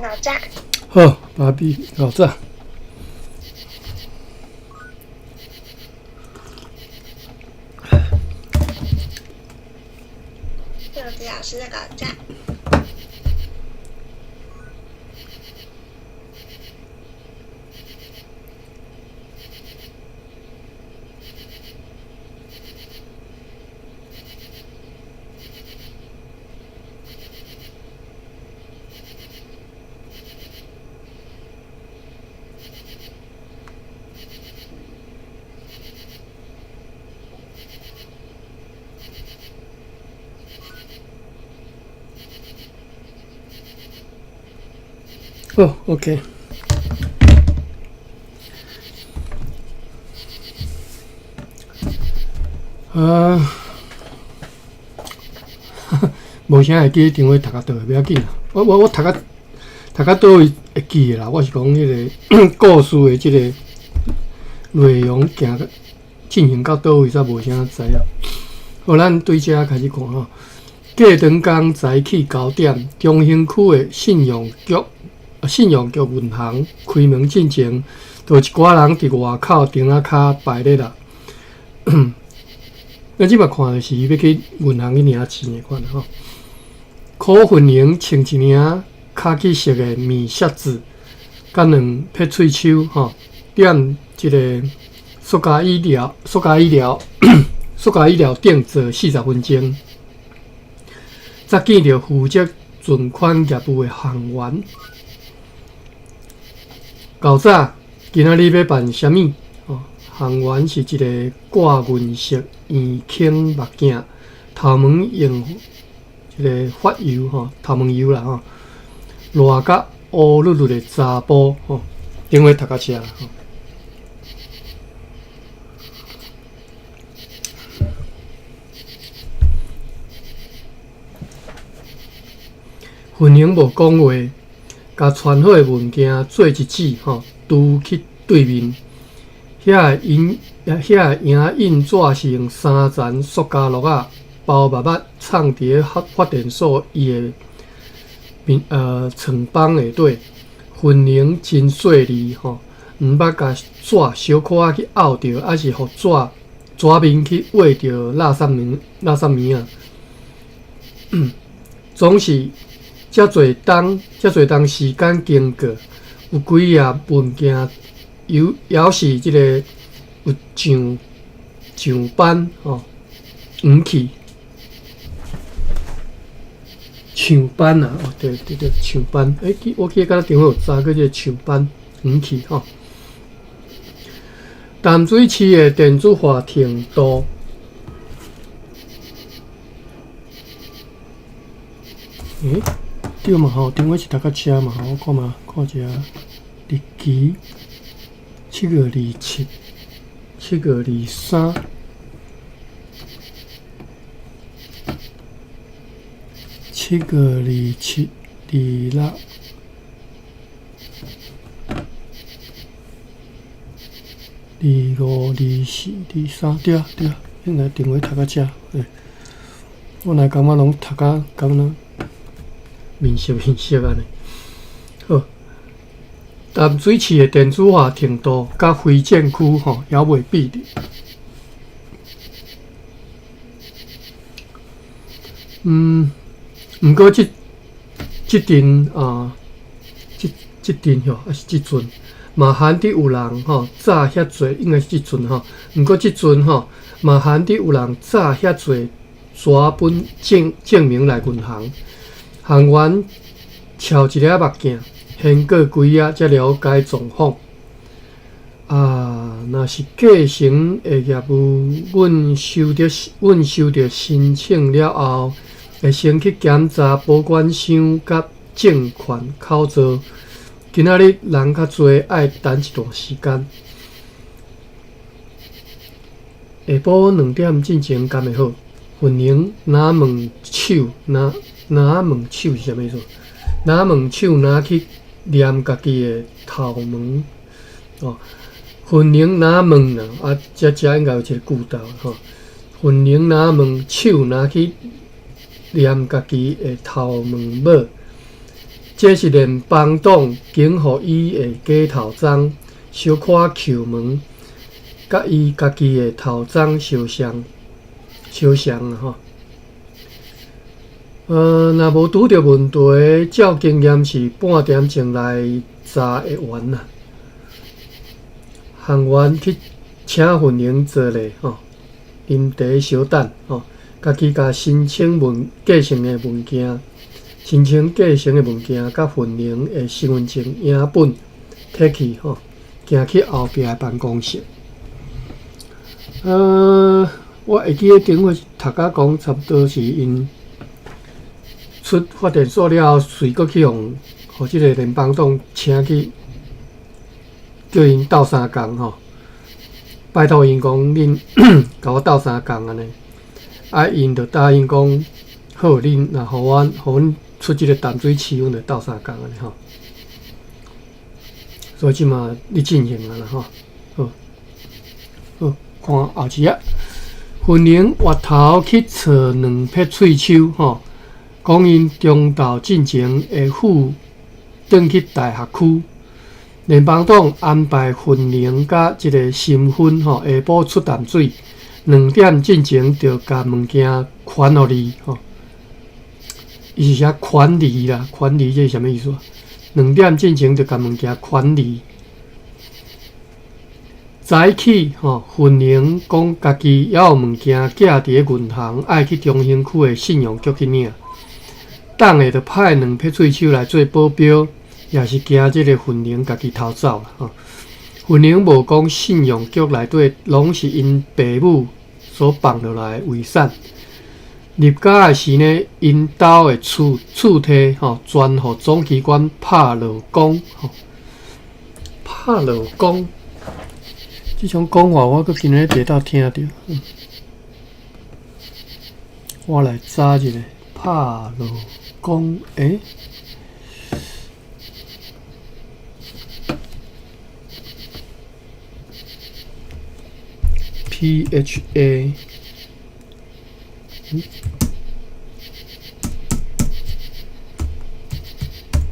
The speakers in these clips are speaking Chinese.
老炸。好，芭比老炸。柚子老师的老炸。哦 ，OK。无啥会记电话读到倒，不要紧啦。我读到倒位会记啦。我是讲迄个故事的即个内容进行到倒位，煞无啥知影。好，咱对遮开始看吼。过长江早起9点，中兴区的信用局银行开门进前，就一寡人伫外口顶仔骹排咧啦。咱即摆看的是要去银行去领钱的款吼。柯粉玲穿一领卡其色的棉靴子，甲两撇喙手吼，踮一个塑胶椅料顶坐40分钟。才见到负责存款业务的行员。较早，今仔日要办啥物？行员是一个挂银色圆框目镜，头毛用一个发油头毛油啦热甲乌绿绿的查甫电话读到遮啦粉玲无讲话，甲传好的物件做一指拄去对面。遐影印纸是用3层塑胶盒仔包密密藏伫发电所伊的床帮下底。粉玲真细腻毋捌甲纸小可仔去拗着，还是互纸面去画着垃圾面啊。总是遮侪当时间经过，有几页物件犹是即个有上斑黄去。上斑啊，对，上斑。我记得敢若电话有查过即个上斑黄去淡水市的电子化程度。对嘛电话是读到遮嘛我看一下日期，7月27，7月23，7月27、26、25、24、23，对啊，应该电话读到遮。我若感觉拢读到感觉面色安尼。好，淡水市的电子化程度甲非建区还未比例。毋过即阵即阵还是即阵，嘛罕得有人早遐侪，应该是即阵毋过即阵嘛罕得有人早遐侪纸本证明来银行。行员瞧一个目镜，先过几仔才了解状况。若是继承的业务，阮收到申请了后，会先去检查保管箱甲证券口座。今仔日人较侪，爱等一段时间。下晡2点进前敢会好？粉玲拿问手是啥物意思？拿问手拿去念家己的头毛粉玲拿问啦，遮应该有一个句道粉玲拿问手拿去念家己的头毛尾，这是联邦党经互伊的假头章小可叩门，甲伊家己的头章相啊吼。若无拄着问题，照经验是半点钟内查会完啦。行员去请份营做咧吼，因地小等吼，家己甲申请继承的物件、甲份营的身份证影本摕去吼，行去后壁的办公室。我会记得顶回读甲讲，差不多是因出发电所了后，随搁去互即个联邦党请去，叫因斗3工吼。拜托因讲，恁甲我斗3工安尼，因就答应讲，好，恁若互阮出即个淡水市，阮就斗3工安尼吼。所以即马你进行啊啦吼，好，看后一页，份营挖头去找2撇喙手吼，讲因中昼进前会赴转去大学区。联邦党安排份营甲即个身份吼，下晡出淡水，2点进前就甲物件还互你吼。伊是写还你啦，还你这是啥物意思？2点进前就甲物件还你。早起吼，份营讲家己也有物件寄伫银行，爱去中兴区的信用局去领。等下就派2撇喙手来做保镖。也是惊即个份营家己偷走啦吼，份营无讲信用局内底拢是因爸母所放落来的遗产。入家的时呢，因兜的厝体吼，专互总机关拍落讲吼，拍落讲，即种讲话我搁今日伫倒听着，我来查一下，拍落讲PHA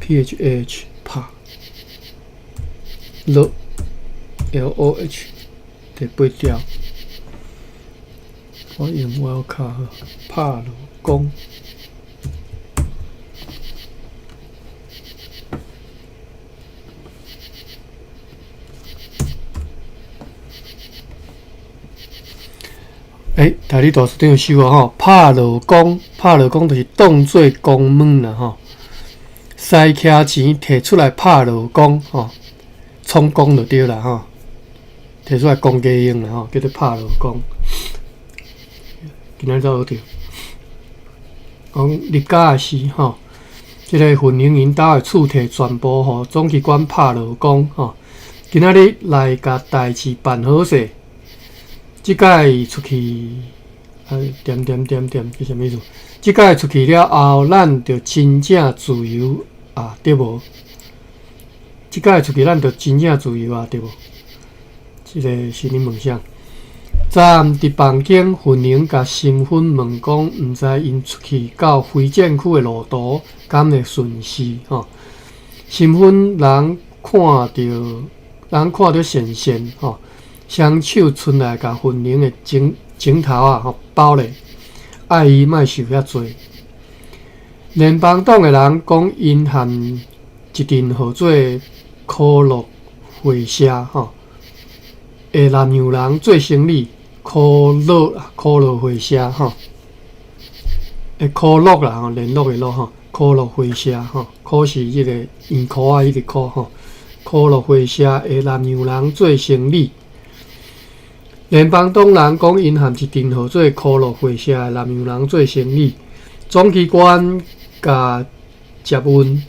PHH 拍 LOH 第8条，我用 wildcard 拍落讲。台里大书顶有收啊吼，拍落讲就是当做公门啦吼，使徛钱摕出来拍落讲吼，充公就对啦吼，摕出来公家用啦吼，叫做拍落讲。今仔才学着，讲入家的时吼，即个份营因兜的厝摕全部互总机关拍落讲吼，今仔日来甲代志办好势。即届出去，是啥物意思？即届出去了后，咱就真正自由啊，对无？即届出去，咱就真正自由啊，对无？即个是恁梦想。站伫房间，份营甲身份问讲，毋知因出去到非建区的路途敢会顺势吼？身份人看着线吼。双手伸来，甲份营的前头啊，吼包咧，爱伊莫受遐济。联邦党的人讲，因含一阵号做科洛会社吼，的南洋人做生意，科洛会社吼，科洛啦吼，联络的络吼，科洛会社吼，科是迄个圆科啊，迄个科吼，科洛会社的南洋人做生意。联邦党人讲，因含一阵号做科洛会社的南洋人做生意，总机关甲接运、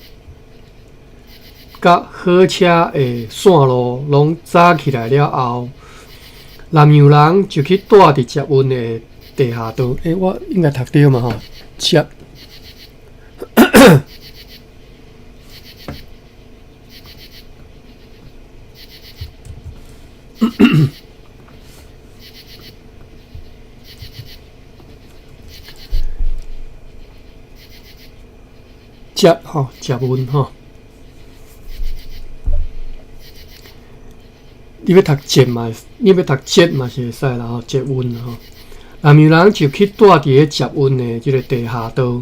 甲火车的线路拢扎起来了后，南洋人就去住伫接运的地下道。我应该读对嘛吼？接。接吼接文吼。你要读节嘛，你要读节嘛是会使啦吼，节文吼。南洋人就去住伫个接文的即个地下道，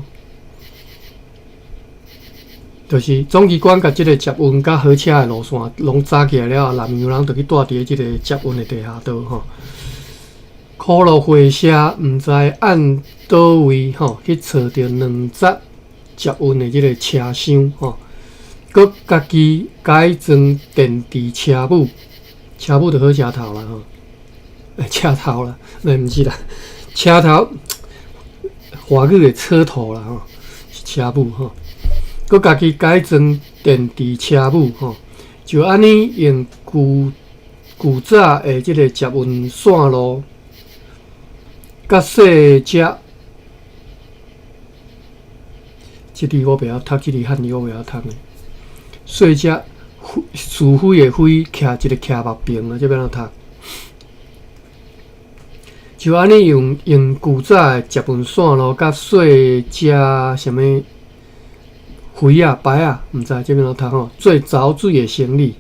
就是总机关甲即个接文甲火车的路线拢扎起来了，南洋人就去住伫个即个接文的地下道吼。可路火车毋知按倒位吼去找着2节接运的即个车厢吼，佮家己改装电池车母，车母就好车头啦吼，车头啦，毋是啦，车头华语的车头啦吼，是车母吼，佮家己改装电池车母吼，就安尼用古早的即个接运线路。甲细只，即字我袂晓读，即字汉语我袂晓读诶。细只是非诶非，徛一个徛目边啊，即要怎读？就安尼用古早诶接运线路，甲细只什物灰啊白啊，毋知即要怎读吼？做走水诶行李，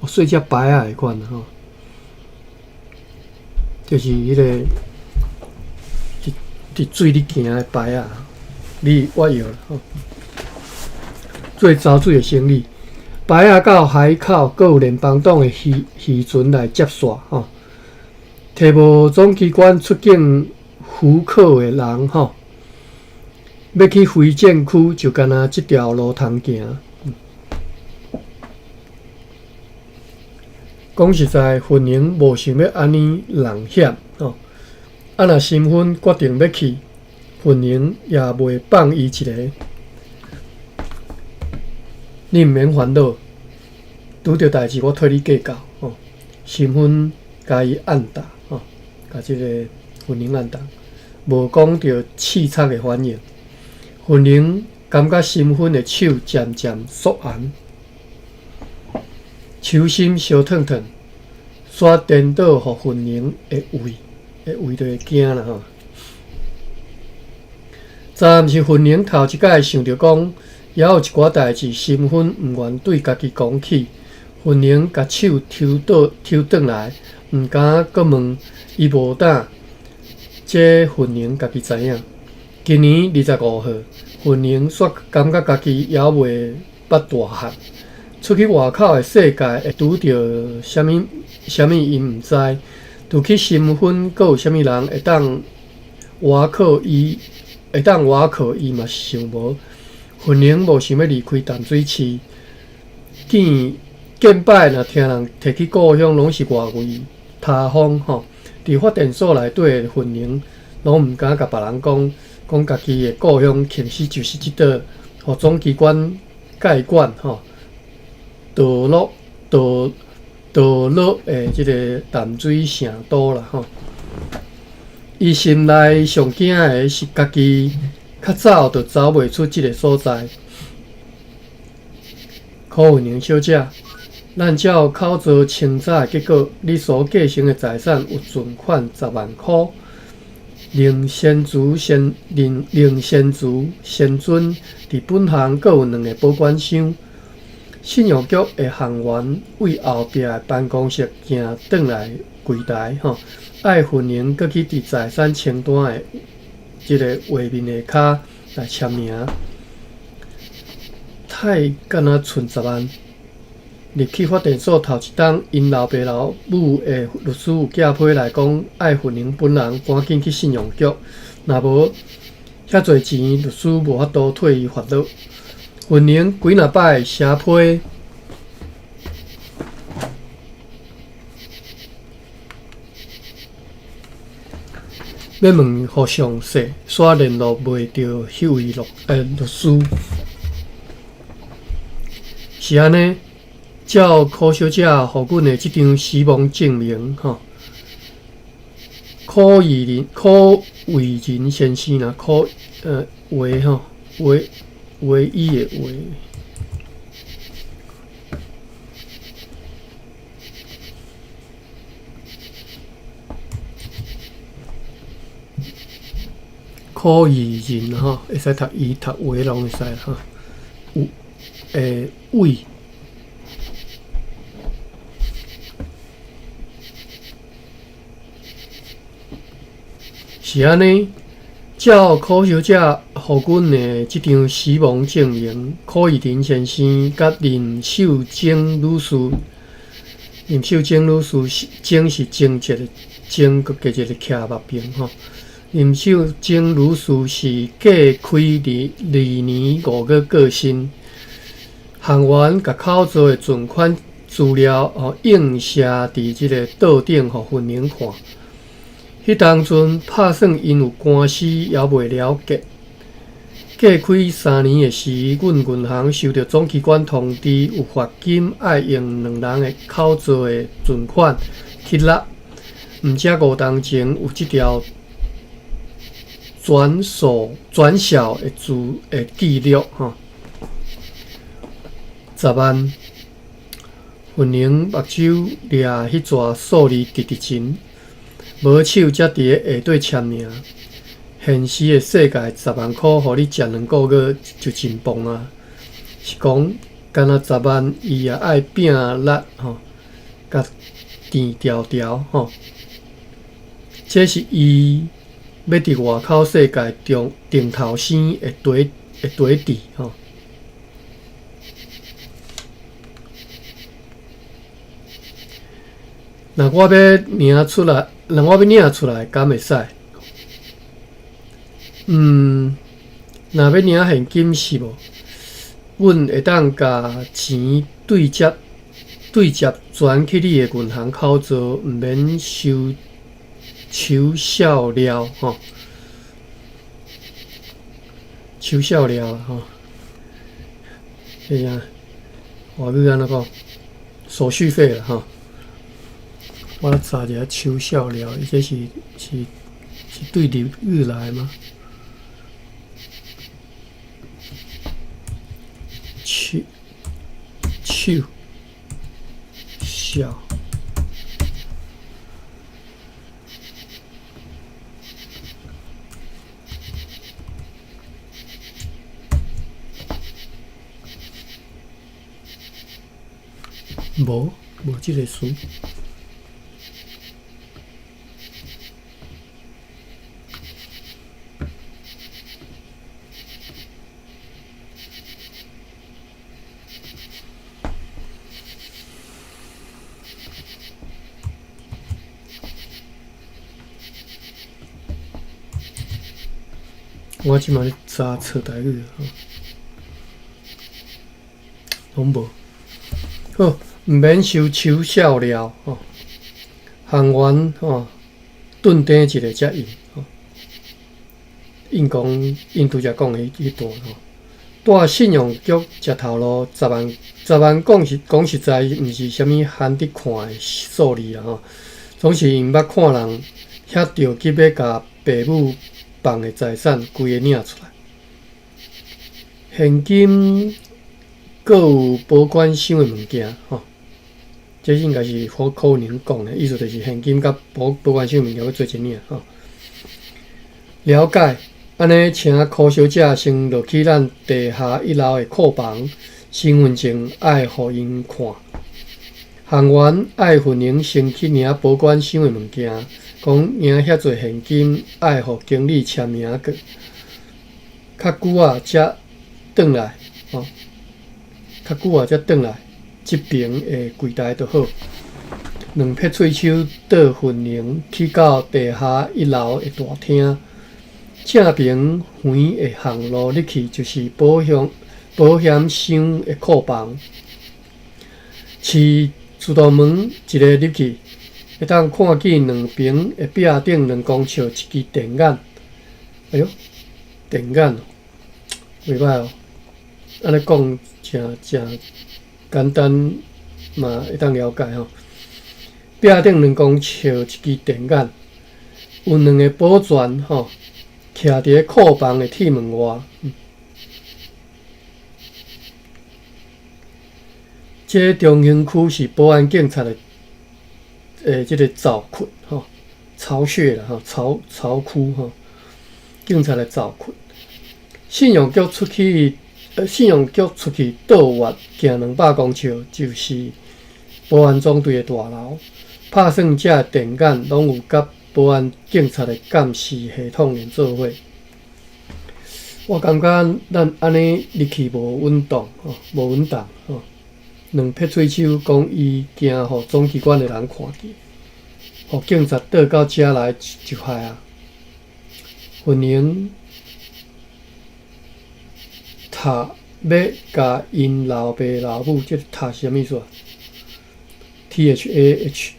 细只白啊迄款吼，就是迄个。伫水里行的牌啊，你我摇啦吼。做走水的行李，牌啊到海口，阁有联邦党的渔船来接线吼。提无总机关出境渔客的人吼，要去非建区就干那即条路通行。讲实在，云营无想要安尼人险吼。啊！若新婚决定要去，云营也袂放伊一个，你毋免烦恼。拄着代志，我替你计较吼。新婚甲伊按答吼，甲即个云营按答，无讲着刺激的反应。云营感觉新婚的手渐渐缩红，手心烧烫烫，煞颠倒互云营的胃。胃就会惊啦吼！暂时云营头一摆想着讲，也有一寡代志，新婚毋愿对家己讲起。云营甲手抽转来，毋敢阁问伊无胆。这云营家己知影。今年25号，云营煞感觉家己也袂捌大汉，出去外口的世界会拄着啥物因毋知。就去新婚，阁有啥物人会当挖靠伊？嘛是想无。云营无想要离开淡水市，见摆若听人提起故乡，拢是外位他方吼。伫发电所内底的云营，拢毋敢甲别人讲家己的故乡，其实就是即块，互总机关介管吼。道路的即个淡水城都啦吼，伊心内上惊的是家己较早就走袂出即个所在。柯云营小姐，咱照口座清查的结果，你所继承的财产有存款10万块，零先祖先尊伫本行各有2个保管箱。信用局的行员为后壁的办公室行转来柜台吼，爱云营搁去伫财产清单的即个画面的骹来签名，太敢若剩10万。入去发电所头一档，因老爸老母的律师有寄批来讲，爱云营本人赶紧去信用局，若无遐侪钱，律师无法度替伊烦恼。云营几若摆写批，要问互详细，煞联络袂到迄位律师。是安尼，照柯小姐互阮的即张死亡证明吼，柯伟仁先生啦，维吼唯一的唯，柯以仁吼，会使读伊读维拢会使哈。胃。是安尼，照科学家互阮的即张死亡证明，柯以婷先生甲林秀晶女士，林秀晶女士晶是精洁的晶，佮加一个徛目边吼。林秀晶女士是隔开2年5个月薪，行员甲口座的存款资料映射伫即个桌顶，互分明看。迄当阵拍算因有官司也未了结，过开3年的时，阮银行收到总机关通知，有罚金爱用2人的口座的存款去纳，毋则5当前有即条转销的记录吼，10万。分明目睭掠迄撮数字直直前。无手才伫个下底签名，现实的世界10万块，互你食2个月就真棒啊！是讲，干那10万，伊也爱拼力吼，甲填条条吼。这是伊要伫外口世界定头生的底底吼。若我要领出来。若我要领出来，敢会使？若要领现金是无？阮会当甲钱对接转去你的银行口座，毋免收笑料吼，收笑料吼。哎呀，外语安怎讲？手续费了吼。我查一下收笑料，伊这是对日语来吗？收笑。无即个词。我即马咧查册台语吼，拢无。好，毋免收笑料吼，行员吼，顿顶一个才印吼。因拄则讲的迄段吼，带信用局食头路10万讲实在，毋是啥物罕得看的数字啦吼，总是因捌看人遐着急要甲爸母放的财产规个领出来，现金，阁有保管箱的物件吼，这应该是可能讲的，意思就是现金甲保管箱物件要做一领吼。了解，安尼请科小姐先落去咱地下1楼的库房，身份证爱互因看，行员爱分明先去领保管箱的物件。讲领遐侪现金，爱互经理签名个，较久啊才转来吼，较久啊才转来，即边的柜台就好。2撇喙手倒分明去到地下1楼的大厅，正边圆的巷路入去就是保险箱的库房，是自动门一个入去。会当看见2边的壁顶2公尺一支电眼，哎哟，电眼哦，袂歹哦。安尼讲真简单嘛，会当了解吼。壁顶2公尺一支电眼，有2个保全吼，徛伫库房的铁门外。这中兴区是保安警察的。这个灶窟吼，巢穴啦吼，巢区吼，警察的灶窟。信用局出去信用局出去倒挖行200公尺，就是保安总队的大楼。拍算遮电杆拢有甲保安警察的监视系统连做伙。我感觉咱安尼入去无稳当无稳当两撇喙手讲伊惊互总机关的人看见，互警察倒到遮来就害啊！分明读要甲因老爸老母，这读是啥物意思啊 ？THAH，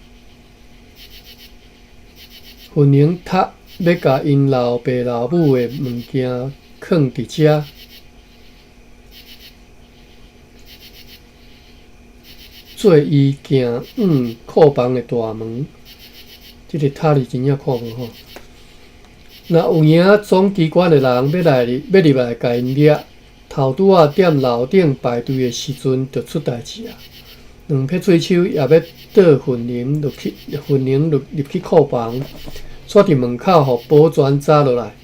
分明读要甲因老爸老母的物件囥伫遮。做伊行库房的大门，这个塔里真正看无吼。若有影总机关的人要入来甲因掠，头拄仔踮楼顶排队的时阵，就出代志啊！两撇喙手也要倒混凝入去库房，煞伫门口，互保全抓落来。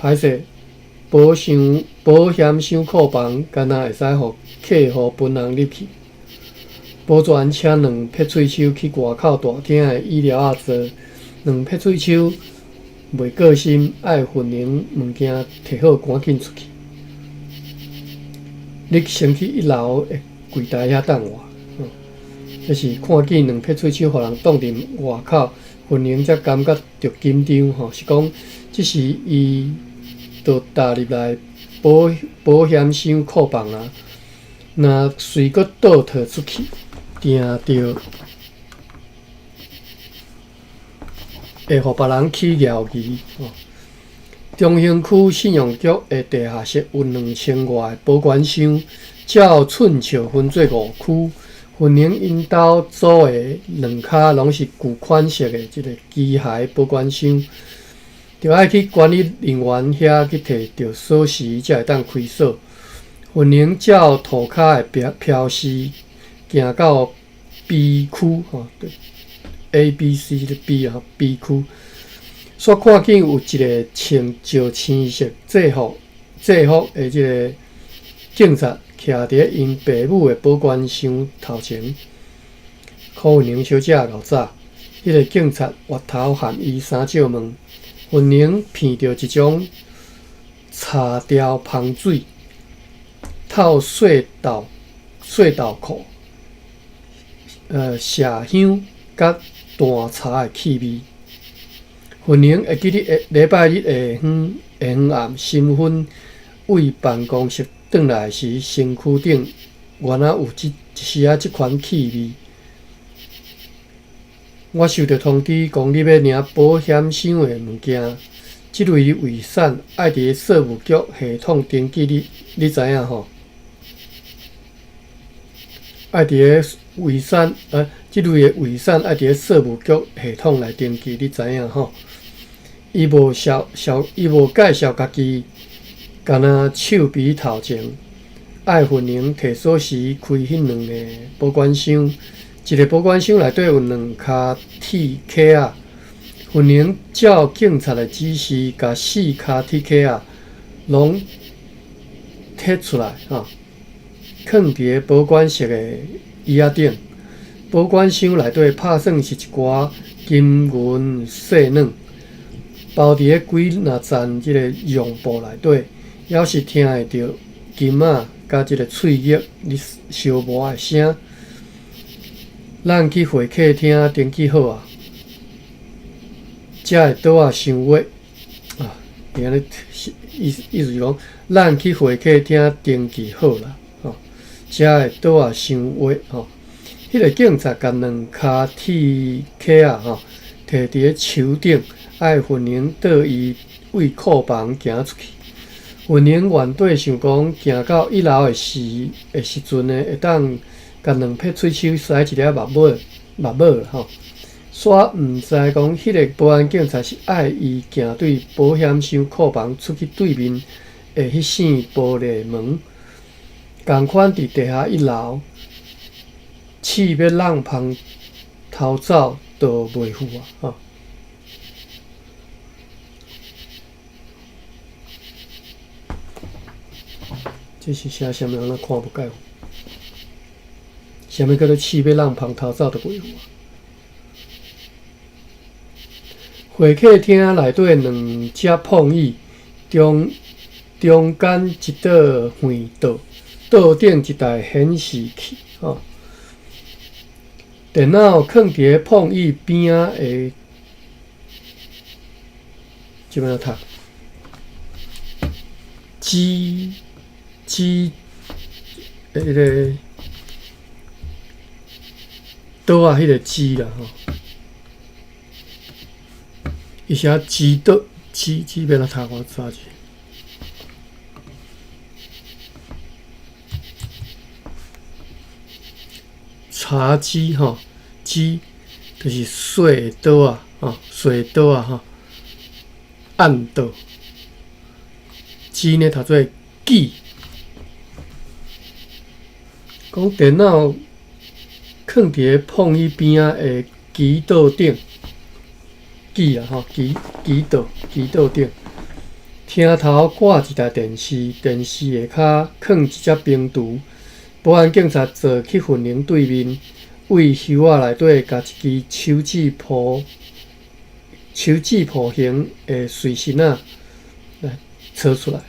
歹势，保险箱库房，干那会使互客户本人入去。保全请两撇喙手去外口大厅的医疗做，两撇喙手袂过心，爱分凝物件摕好，赶紧出去。你先去1楼的柜台遐等我，这是看见两撇喙手互人挡伫外口，分凝才感觉着紧张是讲这是伊就踏入来保险箱库房啊，若随搁倒退出去，惊着会互别人起疑疑。中兴区信用局的地下室有2000外的保管箱，照寸尺分做5区。分凝因兜组的2骹拢是旧款式的这个机械保管箱，就爱去管理人员遐去摕到锁匙，才会当开锁。分凝照涂骹的标示，行到 B 区A、B、C 的 B 啊 B 区。煞看见有一个穿石青色制服的这个警察徛伫因爸母的保管箱头前，柯文玲小姐老早，迄个警察越头含伊三少问，文玲闻到一种擦掉香水、透隧道裤、麝香甲淡茶的气味。文玲会记得礼拜日下昏暗身份为办公室转来时，身躯顶原来有一丝仔即款气味。我收到通知，讲你要领保险箱的物件，即类伪产爱伫税务局系统登记，你知影吼？爱伫伪产即类的伪产爱伫税务局系统来登记，你知影吼？伊无介绍家己，干那手鼻头前，爱分玲摕锁匙开迄2个保管箱，一个保管箱内底有2卡铁壳仔，分玲照警察的指示，甲4卡铁壳仔拢摕出来囥伫保管室的椅仔顶。保管箱内底拍算是一寡金银细软。包伫咧几若层即个用布内底，还是听会到金仔甲即个喙叶咧烧磨的声。咱去会客厅登记好啊，才会倒啊想话啊。安尼意思是讲，咱去会客厅登记好啦，才会倒啊想话迄个警察甲2卡铁壳仔摕伫咧手顶。爱分玲倒伊为库房行出去，分玲原底想讲行到1楼的时阵呢，会当甲2撇喙手塞一粒目母煞毋知讲迄个保安警察是爱伊行对保险箱库房出去对面的迄扇玻璃门，共款伫地下1楼，试要让旁偷走都袂赴啊这是写啥物人看不解？啥物叫做气要让旁头走就袂有啊？会客厅内底2只碰椅，中间一道横道，道顶一台显示器，吼。电脑放伫碰椅边仔的，即摆读机，迄个刀啊，迄个机啦，吼。伊写机刀，机要来读我查者。茶几吼，几就是细刀啊，细刀啊，暗刀。机呢读做机，讲电脑放伫碰椅边仔的机刀顶，机啊吼，机刀顶，厅头挂一台电视，电视下骹放一只冰橱。保安警察坐去分灵对面，为箱仔内底夹一支手指抱型的随身仔来找出来。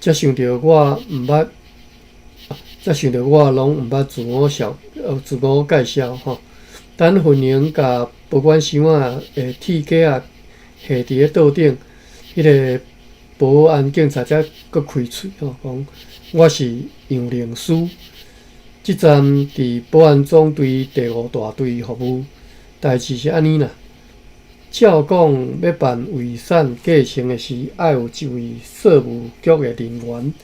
才想到我拢毋捌自我介绍吼。等分灵甲保管箱仔的铁架啊下伫道顶，迄个保安警察才搁开喙吼，讲我是杨灵师，即站伫保安总队第5大队服务。代志是安尼啦，照讲要办遗产继承的时，爱有一位税务局的人员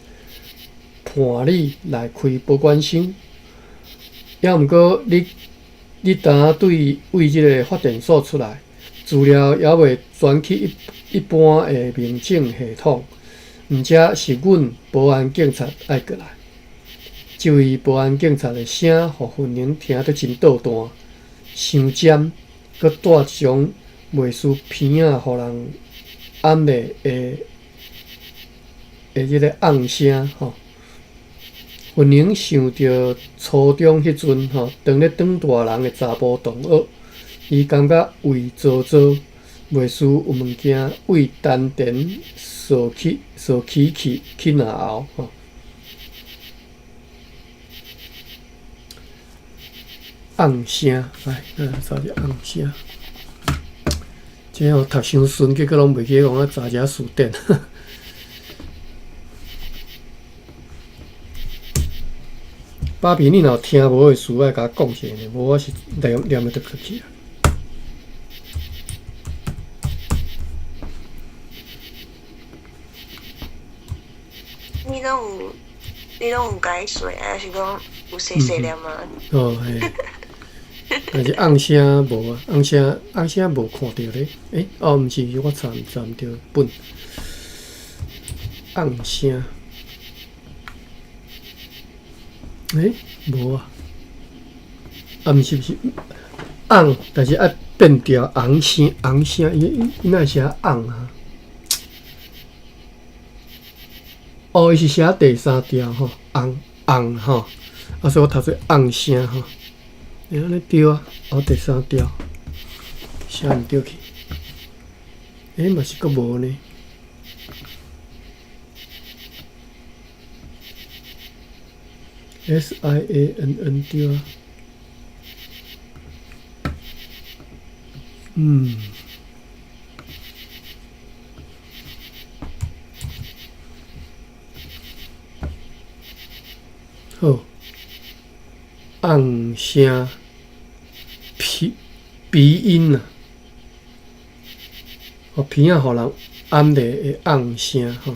伴你来开保管箱。也毋过你当对为即个发电所出来，资料也未转去一般的民政系统，毋则是阮保安警察爱过来。即位保安警察的声，互分灵听得真倒弹，伤尖，佮带一种袂输片仔，互人暗暝的即个暗声吼。分灵想着初中迄阵吼，当咧当大人的查甫同学，伊感觉胃糟糟，袂输有物件胃丹田扫起去若后吼。暗声，查者暗声。即吼读伤顺，结果拢袂记讲查者词典。爸比，你若听无的词，爱甲我讲一下呢，无我是念得倒去啊。你拢有解说，还是讲有细细念啊？哦，嘿。但是暗声无啊，暗声无看到咧。毋是，我查毋着本暗声。无啊，毋是红，但是爱变调红声，伊哪会写红啊？伊是写第3条吼，红吼，所以我读做红声吼。安尼对啊，第3条写毋对去，嘛是阁无呢。SIANN 对啊，好，红声鼻音啊，鼻仔互人暗咧的红声吼。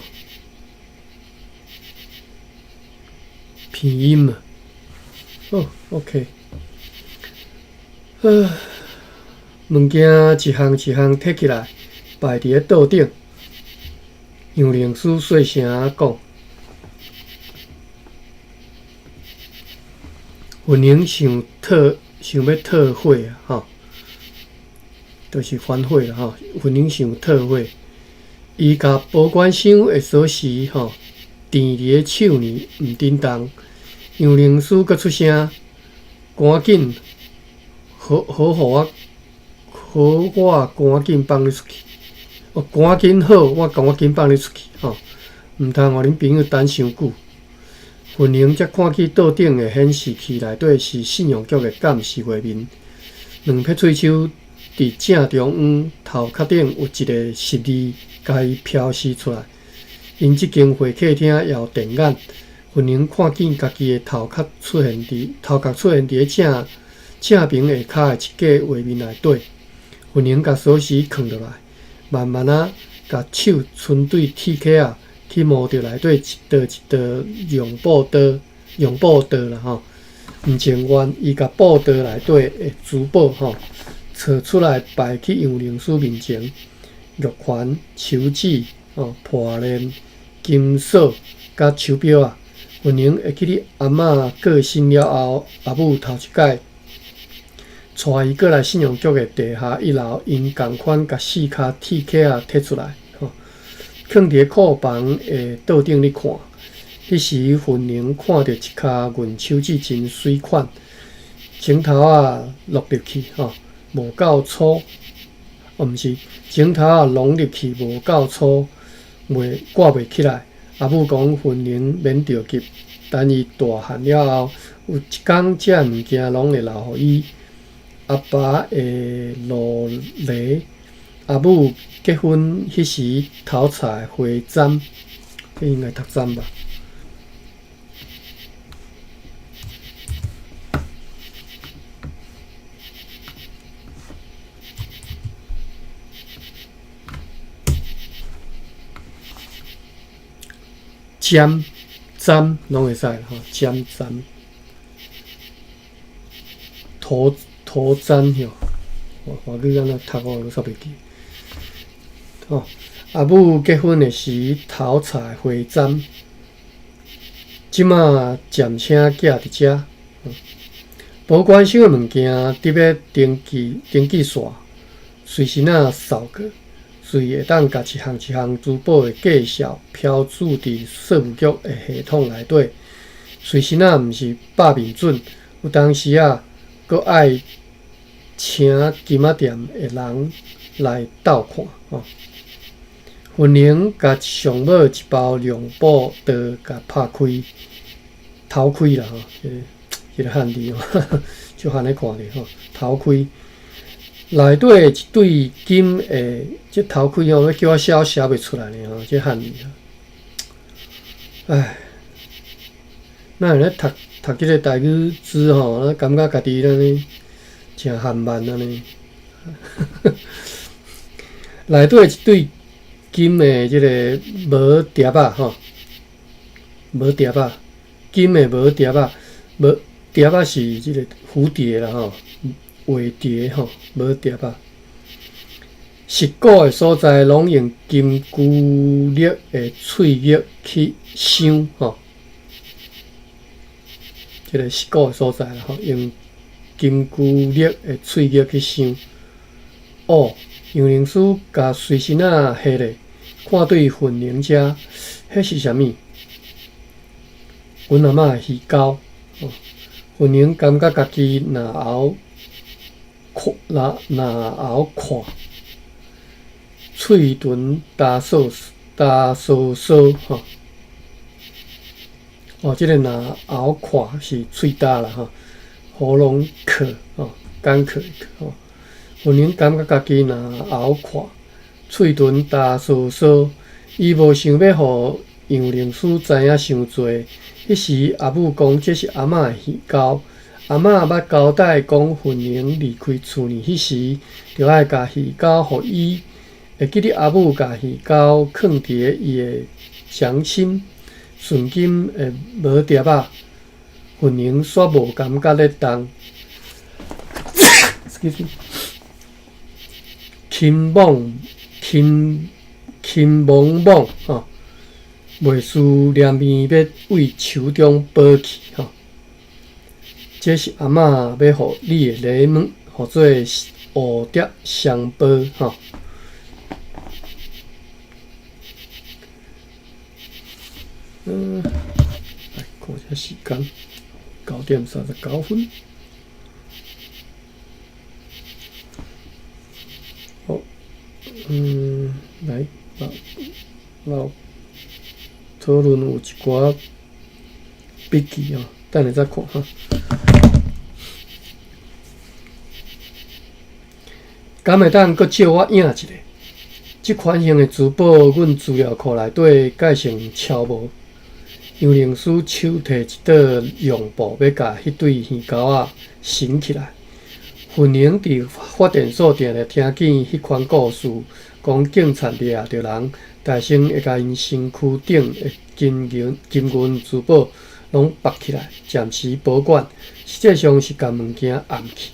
鼻音嘛，OK，物件一项摕起来，摆伫咧桌顶。杨灵师细声讲，分灵想要退货啊，吼，就是反悔啦，吼。分灵想退货，伊甲保管箱的锁匙吼，甜伫个手呢，毋叮当。杨灵师阁出声，赶紧，好我赶紧放你出去。赶紧好，我赶紧放你出去吼，毋通互恁朋友等伤久。云玲则看起桌顶的显示器内底是信用局的监视画面，两撇喙手伫正中央头壳顶有一个十字，甲伊飘示出来。因即间会客厅也有电眼，云玲看见家己的头壳出现伫正边下骹的一个画面内底。云玲甲锁匙放落来，慢慢啊，甲手伸对铁壳啊，去摸着内底一道用布刀啦吼。毋情愿，伊甲布刀内底的珠宝吼，找出来摆去杨灵师面前，玉环、手指、破链、金锁、甲手表啊。云玲会记你阿嬷过身了后，阿母头一摆带伊过来信用局的地下1楼，因共款甲4卡铁壳啊摕出来，放伫库房的桌顶咧看。迄时云玲看到一卡银手指真水款，指头啊落入去无够粗，毋是指头啊拢入去无够粗，挂袂起来。阿母讲云玲免着急，等伊大汉了后，有一天这物件拢会留互伊。阿爸的落礼，阿母结婚迄时头彩花簪，这应该读簪吧？簪拢会使吼，簪头簪吼，华语安怎读我都煞袂记。阿母结婚的时头彩花簪，即马暂请寄伫遮。保管箱的物件伫咧登记线，随身啊扫过，随会当甲一项珠宝的介绍标注伫税务局的系统内底。随身啊毋是百面准，有当时啊，阁爱请金仔店的人来斗看云玲甲上尾一包亮宝刀甲拍开，头开啦迄个汉字就汉咧看咧头开，内底一对金的，这头开要叫我写袂出来咧这汉字唉，咱咧读即个台语字咱感觉家己咧真含慢安尼。内底一对金的即个无碟啊无碟啊，金的无碟啊，无碟啊是即个蝴蝶啦画蝶无碟啊。石鼓的所在拢用金龟粒的喙玉去镶即个石鼓的所在啦用金龟粒的喙玉去镶。杨灵师甲随身啊下咧，看对云玲遮，迄是啥物？阮阿嬷的鱼膏云玲感觉家己若后看，喙唇打扫即个若后看是喙焦啦喉咙渴干渴云玲感觉家己若后看，喙唇打扫，伊无想要互杨灵师知影伤济。迄时阿母讲这是阿嬷的鱼膏，阿嬷捌交代讲云玲离开厝呢迄时，着爱甲鱼膏互伊。会记得阿母甲鱼膏放伫伊的掌心，顺金的无碟啊，云玲煞无感觉咧动。excuse me。轻茫茫袂思念面要为手中宝去这是阿嬷要互你的礼物，互做蝴蝶双宝来看一下时间，9:39。好，来，老讨论有一寡笔记哦，等下再看哈。敢会当阁借我影一下？即款型的珠宝，阮资料库内底改成超无。杨灵师手摕一块用布，要甲迄对耳钩仔绳起来。云宁伫发电所定定听见迄款故事，讲警察掠着人，大声会甲因身躯顶的金银珠宝拢拔起来，暂时保管。实际上是将物件按去。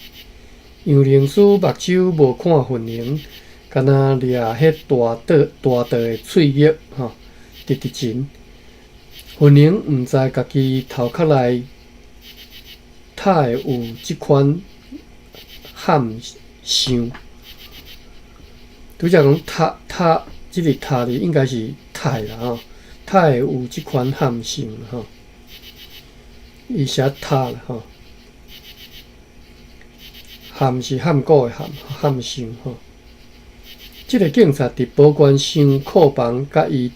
杨灵师目睭无看云宁，敢若掠迄大道的喙叶吼，直直前。云宁毋知家己头壳内塔会有即款喊相。拄则讲塔，即个塔哩应该是泰啦吼，泰会有即款喊相吼，伊写塔啦吼。含是含古的含相吼。即个警察伫保管箱库房，甲伊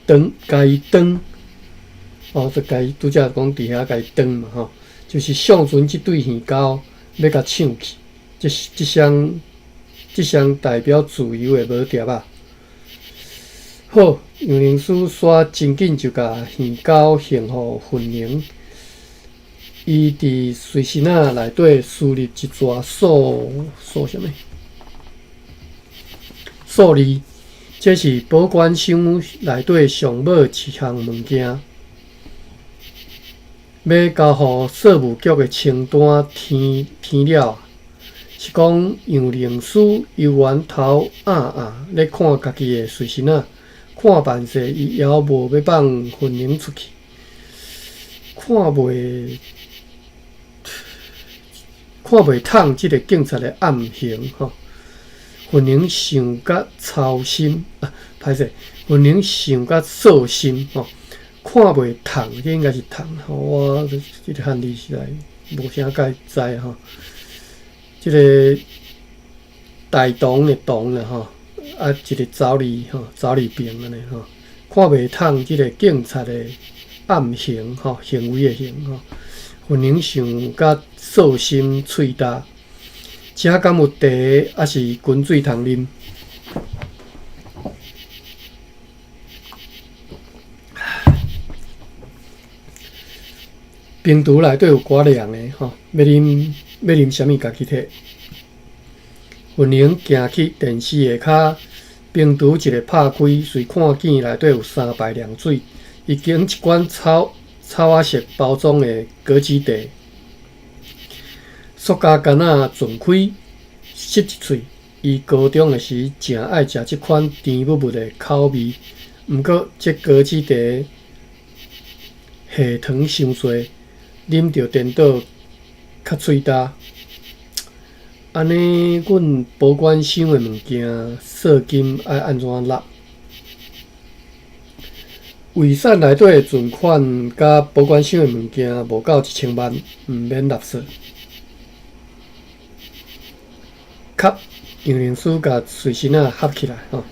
转，哦，就甲伊拄则讲伫遐甲伊转嘛吼，就是上船即对耳钩要甲抢去，即双代表自由的无碟啊。好，杨灵师刷真紧就甲耳钩献互云宁。伊伫随身仔内底输入一撮数啥物数字，这是保管箱内底上尾一项物件，要交互税务局的清单填了。是讲杨灵师游完头咧看家己的随身仔，看办势伊还无要放云宁出去，看袂透即个警察的暗行吼。云宁想甲操心歹势，云宁想甲扫心吼，看袂透，这应该是透吼。我即个汉字实在无啥解知吼。即个大同的同啦吼，一个走字吼，走字边安尼吼，看袂透即个警察的暗行吼，行为的行吼。云宁想甲扫心喙焦，遮敢有茶还是滚水通啉？冰橱内底有寡凉的吼，要啉啥物家己摕。云宁行去电视下骹，冰橱一个拍开，随看见内底有3排凉水，已经一罐草仔色包装的果子茶。塑胶干仔转开，吸一喙。伊高中的时诚爱食即款甜蜜蜜的口味，毋过这果子茶下糖伤侪，啉着颠倒较喙焦。安尼，阮保管箱的物件税金爱安怎纳？遗产内底的存款甲保管箱的物件无到1000万，毋免纳税。卡，杨灵师甲随身仔合起来吼，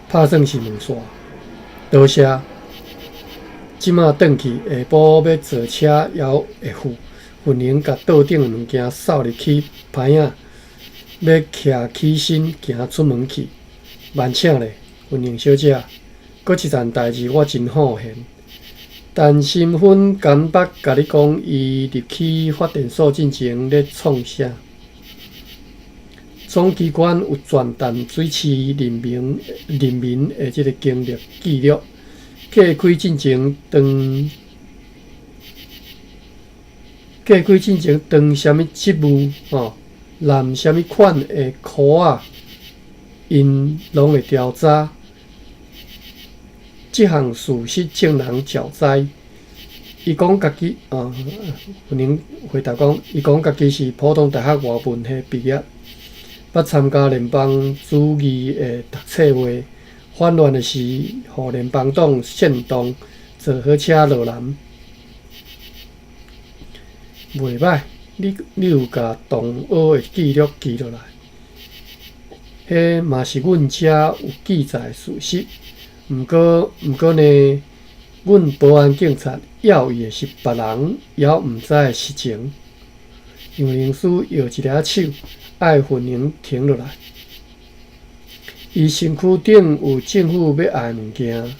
拍算是2线。多谢。即马转去，下晡要坐车还会赴。云宁甲桌顶的物件扫入去牌仔，要徛起身行出门去。万请咧，云宁小姐。阁一件代志我真好闲。陈新芬干巴甲你讲，伊入去发电所进前咧创啥？总机关有全淡水市人民的即个经历记录，过开进前当啥物职务吼，揽啥物款的箍仔，因拢会调查。即项事实证人较知。伊讲家己云宁回答讲，伊讲家己是普通大学外文系毕业，捌参加联邦主义的读册会，反乱的是，互联邦党煽动坐火车落南，袂歹。你有甲同学的记录记落来，迄嘛是阮遮有记载事实。毋过呢，阮保安警察要伊的是别人，也毋知的实情。杨灵书摇一个手，爱魂灵停落来。伊身躯顶有政府要爱物件，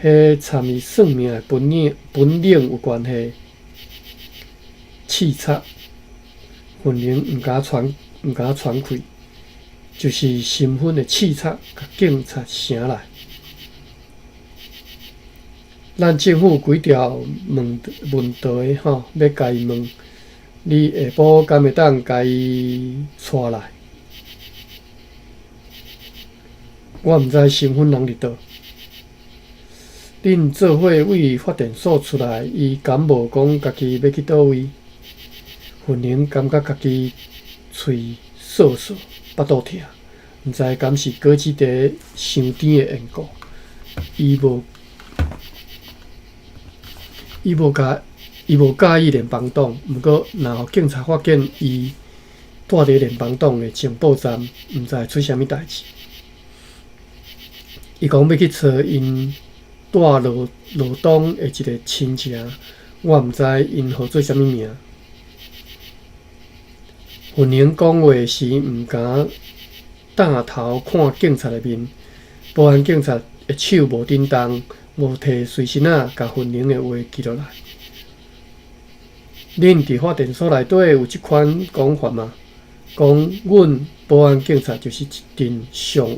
迄参与算命的本领有关系。刺策，魂灵毋敢传开，就是身份的刺策，甲警察醒来。咱政府几条问题吼，要甲伊问，你下晡敢会当甲伊带来？我毋知身份人伫倒。恁做伙为发电所出来，伊敢无讲家己要去倒位？魂灵感觉家己喙涩涩，腹肚疼，毋知敢是果子茶伤甜的缘故。伊无介意联邦党，毋过若互警察发现伊住伫联邦党的情报站，毋知会出啥物代志。伊讲要去找因住罗东的一个亲戚，我毋知因号做啥物名。魂灵讲话时毋敢抬头看警察的面，保安警察的手无震动，无摕随身仔甲魂灵的话记落来。恁伫发电所内底有即款讲法吗？讲阮保安警察就是一阵上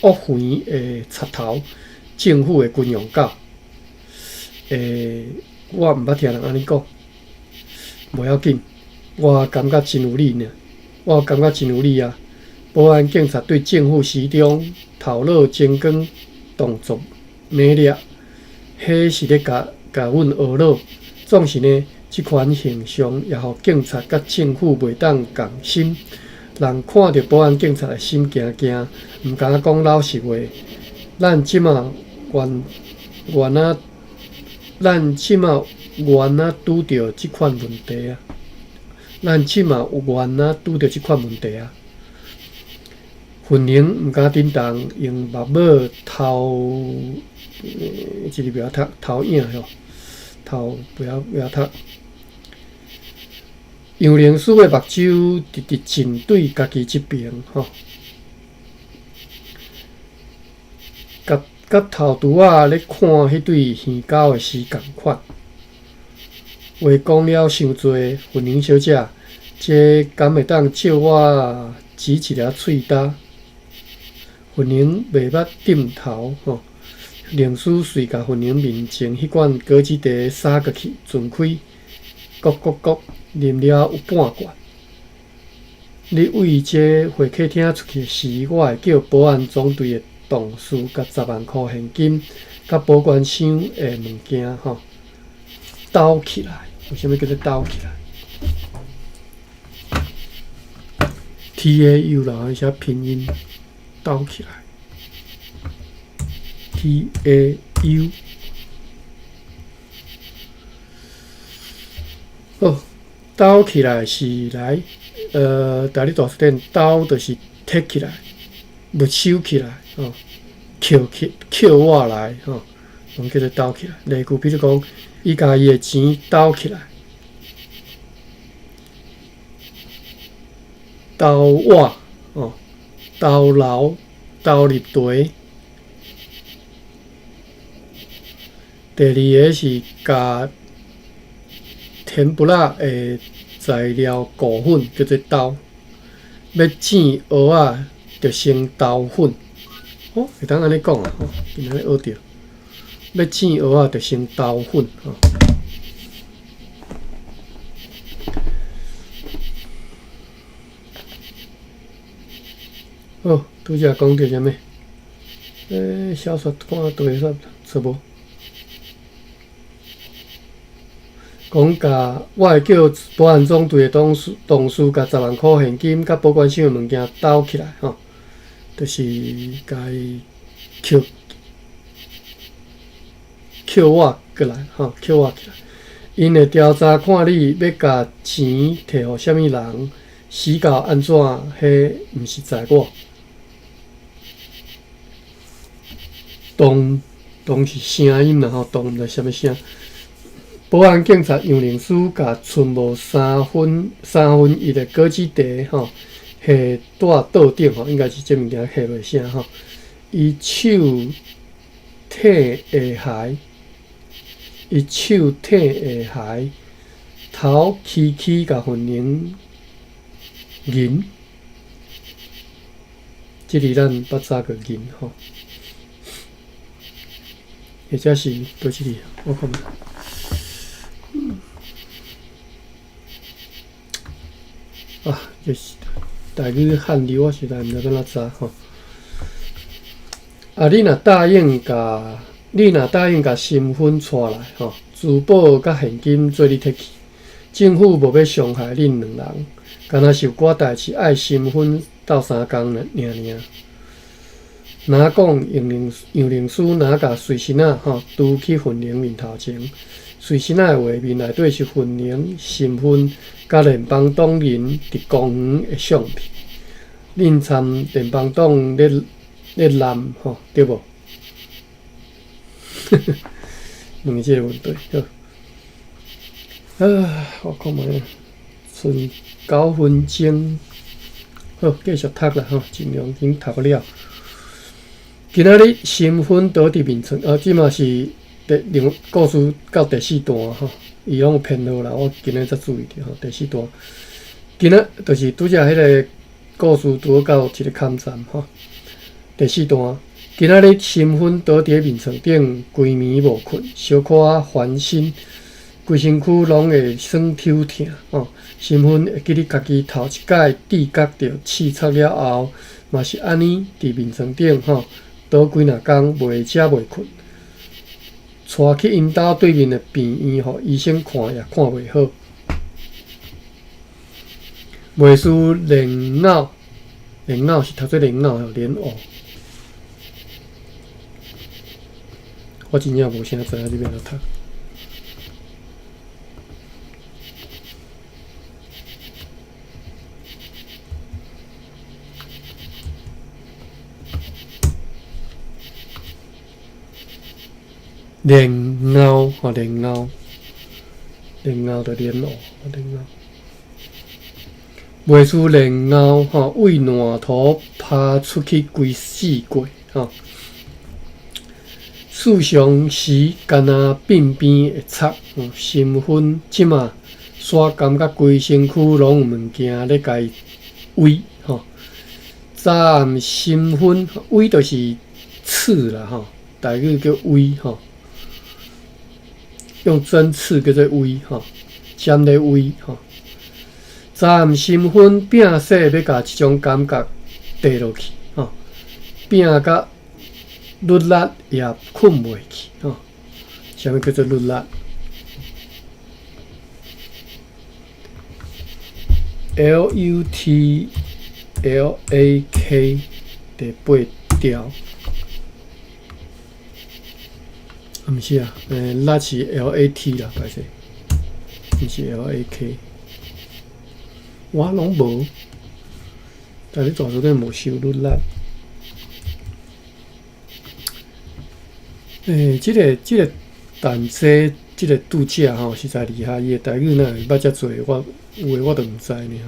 恶肥的贼头，政府的军用狗。我毋捌听人安尼讲，无要紧。我感觉真有理呢，啊！保安警察对政府施中头脑精光动作猛烈，迄是咧甲阮学老。总是呢，即款形象也互警察甲政府袂当共心。人看到保安警察的心惊惊，毋敢讲老实话。咱即马原啊拄着即款问题啊！魂灵毋敢震动，用目母偷即个不要读偷影吼，偷不要读。杨灵书的目睭直直正对家己即边吼，甲头拄仔咧看迄对耳狗的时共款。话讲了伤济，魂灵小姐，这敢会当借我指一粒喙焦？魂灵袂捌点头吼，灵书遂甲魂灵面前迄罐果子茶洒过去，转开，咕咕咕，啉了有半罐。你为这会客厅出去时，我会叫保安总队的同事甲10万块现金，甲保管箱的物件吼，兜起来。为什么叫做兜起来 ？TAU 啦，一下拼音兜起来 ，TAU。哦，兜起来是来，大你大词典兜就是摕起来，没收起来，哦，扣我来，吼，我们叫做兜起来。例句，比如讲。伊甲伊的钱兜起来，兜我哦，兜牢，兜入地。第二个是甲甜不辣的材料固粉叫做兜，要煎蚵仔就先兜粉。哦，会当安尼讲啊，吼，今仔日学着。要煎蚵仔，就先兜粉吼。好，拄则讲到啥物？小说看倒会煞错无？讲甲我会叫保安总队的同事甲10万块现金甲保管箱的物件兜起来吼，就是甲伊扣我过来，扣我起来。因会调查看你要甲钱摕互啥物人，死到安怎，迄毋是在我。动是声音啦，动毋知啥物声。保安警察杨宁书甲存无1/3的果子茶下蹛桌顶应该是这物件下袂啥伊手踮下鞋，头起甲粉玲银，即是咱捌早个银或者是倒一字，我看。就是台语汉字，我实在毋知要怎查你若答应甲身份带来珠宝甲现金做你摕去，政府无要伤害恁两人，干若是有寡代志爱身份斗3工尔。若讲杨宁书若甲随身拄去粉玲面头前，随身的画面内底是粉玲身份甲联邦党人伫公园的相片。恁参联邦党咧揽对无？问即个问题好。我看卖剩9分钟，好，继续读啦尽量先读了。今仔日身份倒伫面床，即嘛是故事到第4段伊拢有偏好啦，我今仔才注意着第4段。今仔就是拄则迄个故事拄到一个坎站第4段，今仔日身份倒伫面床顶，规暝无困，小可烦心，规身躯拢会酸抽疼身份会记得家己头一摆知觉着刺擦了后，嘛是安尼伫面床顶倒几若工，袂食袂困，带去因兜对面的病院，互医生看也看袂好。袂输莲藕是读做莲藕莲藕，我真正无啥知影这边读。莲藕就莲藕袂输莲藕为烂土拍出去规4过事常时干那鬢边会插身份即马煞感觉规身躯拢有物件咧甲伊围早暗身份围就是刺啦台语叫围用针刺叫做围针咧围早暗身份摒说要甲即种感觉地落去摒甲律力也困袂去啥物叫做律力 ？LUTLAK 第8条。毋是啊，力是 LAT 啦，歹势，毋是 LAK。我拢无，但你抓住个无收律力。即个但这即个拄则实在厉害，伊的台语哪会捌遮济，有诶我都毋知呢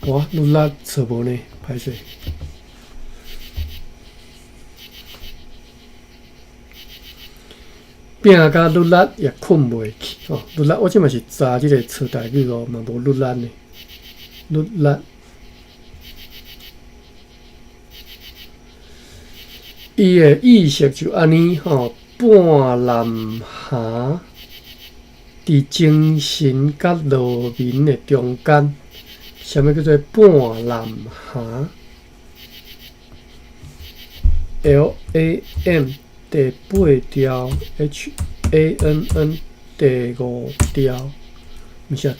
我律力找无呢，歹势。摒甲律力也困袂去律力我即嘛是查即个词台语嘛无律力呢，律力。伊的意识就安尼半南下，伫精神甲路面的中间。啥物叫做半南下 ？LAM 第8条 ，HANN 第5条，毋是啊，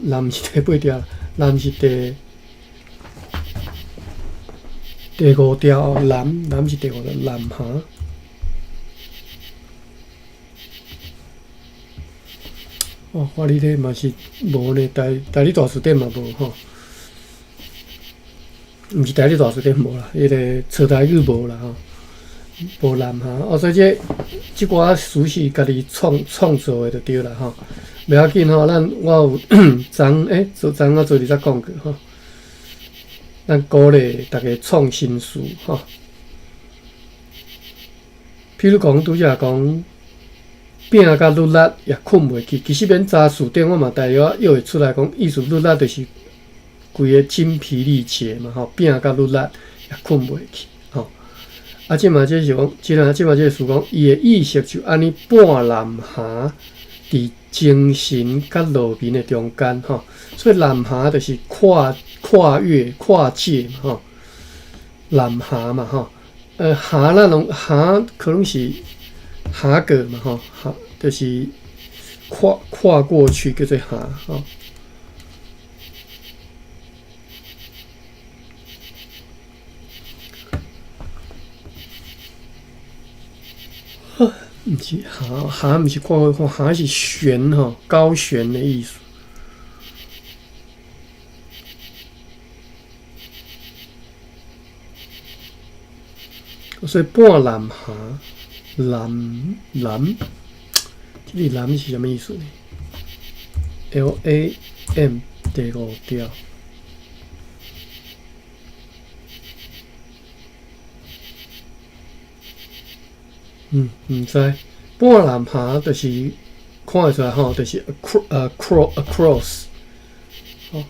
南是第8条，南是第第五条南是第五条南蛤。哦，法律题嘛是无呢，台理大词典嘛无吼，毋是台理大词典无啦，迄个册台语无啦吼，无南蛤。哦，所以即寡词是家己创造的就对啦吼，袂要紧吼，我有昨仔才讲过吼，咱鼓励大家创新词吼，譬如讲拄则讲。饼甲绿蜡也困袂去，其实免查词典，我嘛大约约会出来讲，意思绿蜡就是规个精疲力竭嘛吼，饼甲绿蜡也困袂去吼。啊，即嘛即是讲，即嘛即个词讲，伊的意识就安尼半南蛤伫精神甲路面的中间吼，所以南蛤就是跨越跨界嘛吼，南蛤嘛吼，蛤那种蛤可能是。蛤蚵嘛吼，就是跨过去叫做蛤吼。毋是蛤毋是跨过去，蛤是悬吼，高悬的意思。所以半南蛤。蓝，这个蓝是什么意思呢 ？LAM 第五条，毋知半南蛤就是看得出来吼，就是 across， 吼，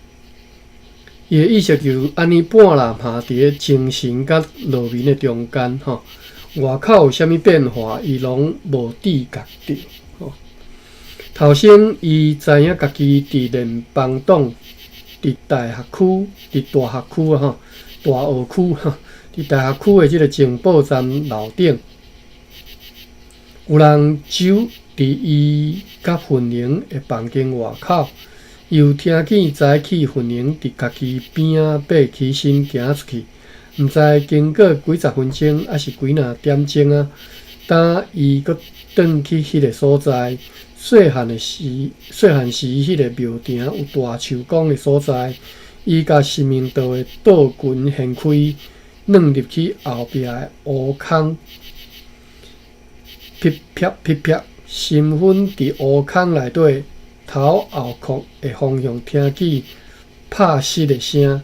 伊的意思就是安尼半南蛤伫咧精神甲路面的中间吼。外口有啥物变化，伊拢无知觉着。吼，头先伊知影家己伫联邦党、伫大学区、伫大学区啊吼，大学区哈，伫大学区的即个情报站楼顶，有人走伫伊甲粉玲的房间外口，又听见早起粉玲伫家己边仔爬起身行出去。毋知经过几十分钟，还是几若点钟啊？当伊搁转去迄个所在，细汉时迄个庙埕有大树公的所在，伊甲生命道的道群掀开，软入去后壁的乌空，噼啪噼啪，身份伫乌空内底头后壳的方向听见拍死的声。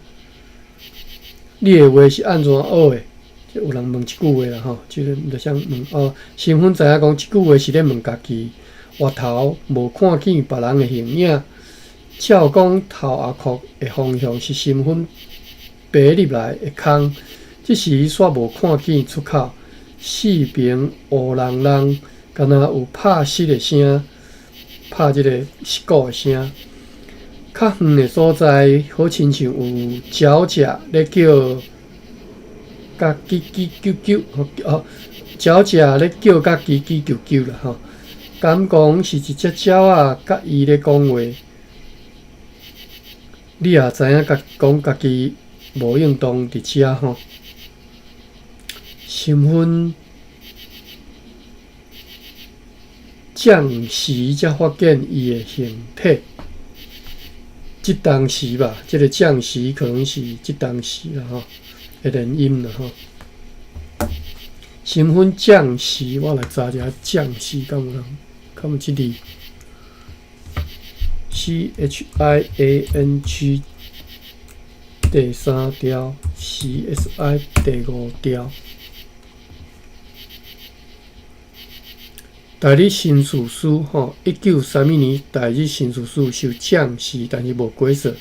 你的话是安怎学的？有人问一句话啦吼，就是就想问哦，身份知影讲即句话是咧问家己，外头无看见别人的形影，照讲头后壳的方向是身份爬入来的空，即时煞无看见出口，四边乌浪浪，敢若有拍死的声，拍即个石鼓的声。较远的所在，好亲像有鸟只咧叫，甲叽叽啾啾，鸟只咧叫甲叽叽啾啾啦吼。敢讲是一只鸟仔甲伊咧讲话，你也知影讲家己无应当伫遮吼。身份降时才发现伊的形体。即当时吧，即个降时可能是即当时啦吼，的连音啦吼。身份降时，我来查一下降时敢有人，敢有即字 ？CHIANG 第3条 ，CSI 第5条。代理申诉书吼，1932年代理申诉书受降时，但是无过数。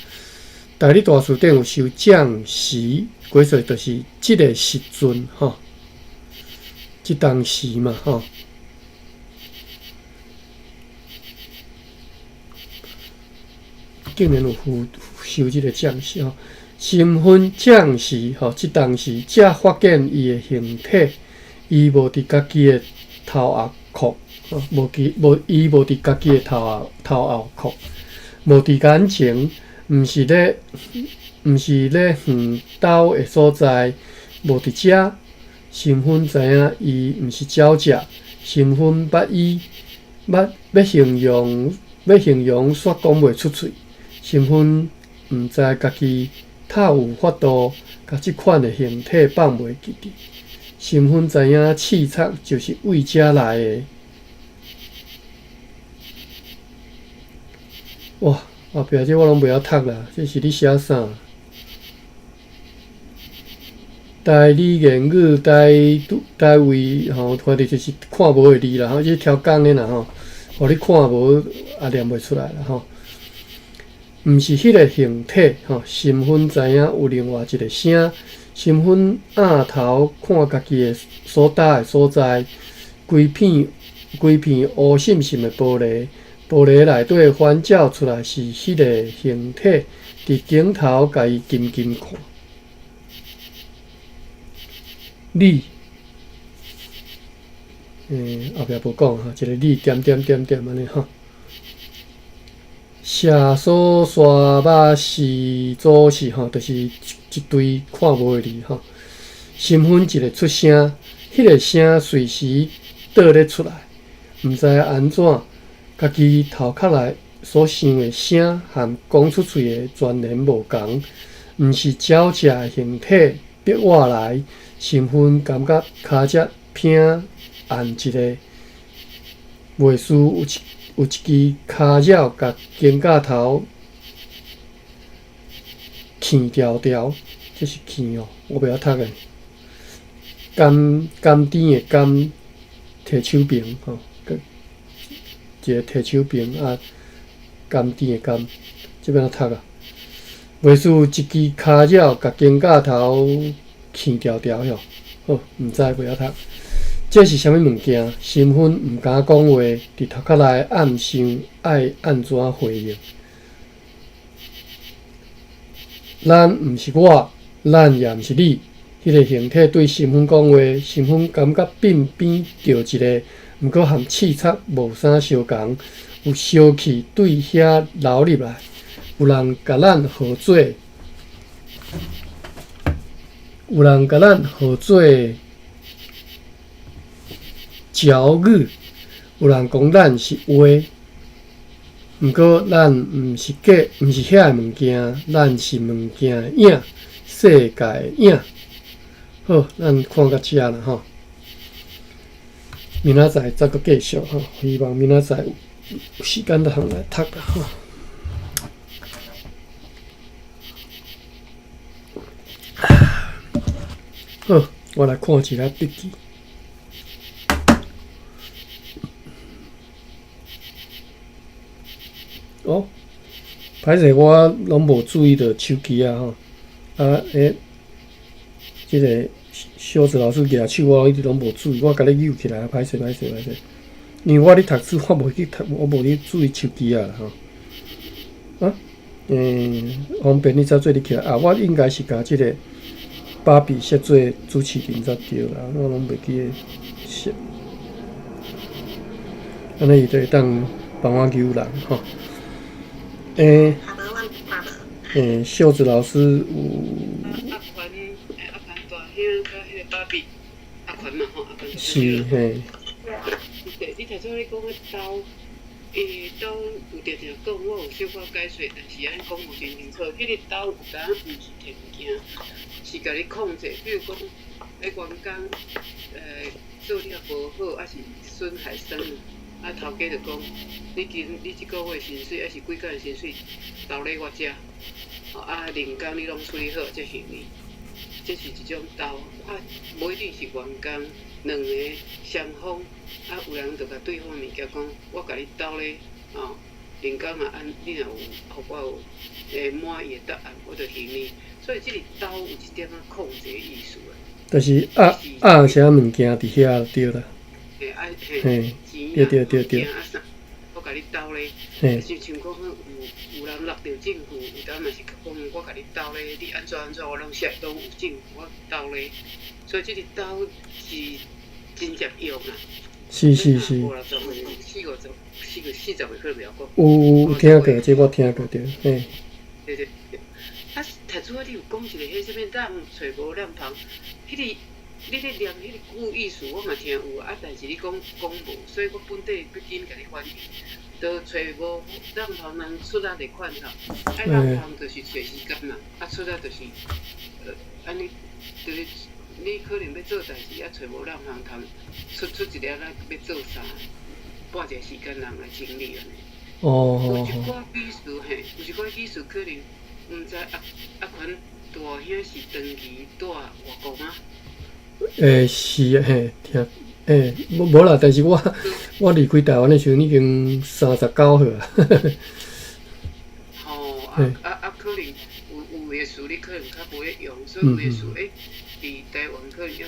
代理大词典有受降时，过数就是即个时阵吼，即当时嘛吼。竟然有受即个降时吼，身份降时吼，即当时才发现伊的形体，伊无伫家己的头后壳。伊无伫家己的头后壳，无伫眼前，毋是咧远斗的所在，无伫遮，身份知影伊毋是鸟只，身份捌伊，要形容煞讲袂出嘴，身份毋知家己透有法度，甲即款的形体放袂记伫，身份知影刺策就是为遮来的。哇！后壁这我拢袂晓读啦，这是你写啥？台语言语台位吼，反正就是看无的字啦，吼，这挑工的啦吼，互你看无也念袂出来啦吼。毋是迄个形体吼，身份知影有另外一个声，身份仰头看家己的所搭的所在，规片乌深深的玻璃。玻璃内底反照出来是迄个形体，伫镜头甲伊金金看。你，后壁无讲哈，一个你点点点点安尼哈。下所刷把是做是吼，就是一堆看无的字吼。身份一个出声，迄个声随时倒咧出来，毋知安怎。家己头壳内所想的声，和讲出嘴的全然无同，毋是鸟只的形体逼我来，身份感觉骹只偏按一个，袂输有一支骹绕甲肩胛头牵条条，这是牵哦，我袂晓读的。甘甜的甘，摕手柄吼。一个摕手柄啊，甘甜的甘，这边怎读啊？袂输一支骹绕甲肩胛头牵条条哟。好，毋知袂晓读。这是啥物物件？身份毋敢讲话，伫头壳内暗想爱安怎回应。咱毋是我，咱也毋是你。迄个形体对身份讲话，身份感觉鬢边着一个。毋过含刺策无啥相共，有烧气对遐流入来，有人甲咱号做，鸟语，有人讲咱是话，毋过咱毋是遐个物件，咱是物件影，世界影。好，咱看到遮啦吼。明仔载再搁继续吼，希望明仔载有时间就通来读啦吼。好，我来看一下笔记。哦，歹势我拢无注意到手机啊吼，即个。小子老师举手，我一直拢无注意，我甲你扭起来，歹势。因为我咧读书，我无去读，我无咧注意手机啊哈。方便你早做你起来啊！我应该是甲即个芭比设做主持人才对啦，我拢袂记个设。安尼伊就会当帮我扭人吼。秀子老师有。阿宽嘛吼，阿宽是嘿。你头先你讲个刀，刀有定定讲，我有小可解说，但是安尼讲无真清楚。迄个刀有当毋是摕物件，是甲你控制。比如讲，员工做了无好，还是损害生命，啊头家就讲，你即个月薪水，还是几工的薪水，留咧我遮，啊零工你拢处理好，这是你。这是一种斗，无一定是员工，两个双方，有人就甲对方物件讲，我甲你斗咧，人工你若有，互我有满意的答案，我就许你。所以这个斗有一点控制的意思啊。就是啥物件伫遐就对啦。嘿，对。我甲你斗咧，就像讲有人落着政府，有当嘛是讲我甲你斗咧，你安怎，我拢写拢有政府，我斗咧，所以这个斗是真接用啦。是。40-50岁可能了讲。有听过，这我听过对，嘿。对。啊，提出你有讲一个迄什么找无亮旁，迄个你咧念迄个古意思，我嘛听有啊，但是你讲无，所以我本地要紧甲你翻译，都找无让旁人出力的款头，啊，让旁就是找时间嘛，啊，出力就是安尼，就是你可能要做代志，啊，找无让旁通出一了，咱要做啥，半个时间人来整理安尼。有一寡技术嘿，有一寡技术可能毋知款大兄是长期住外国吗？是嘿，听无啦，但是我离开台湾的时候已经39岁啊。吼可能有诶事你可能较无会用，所以有诶事伫台湾可能要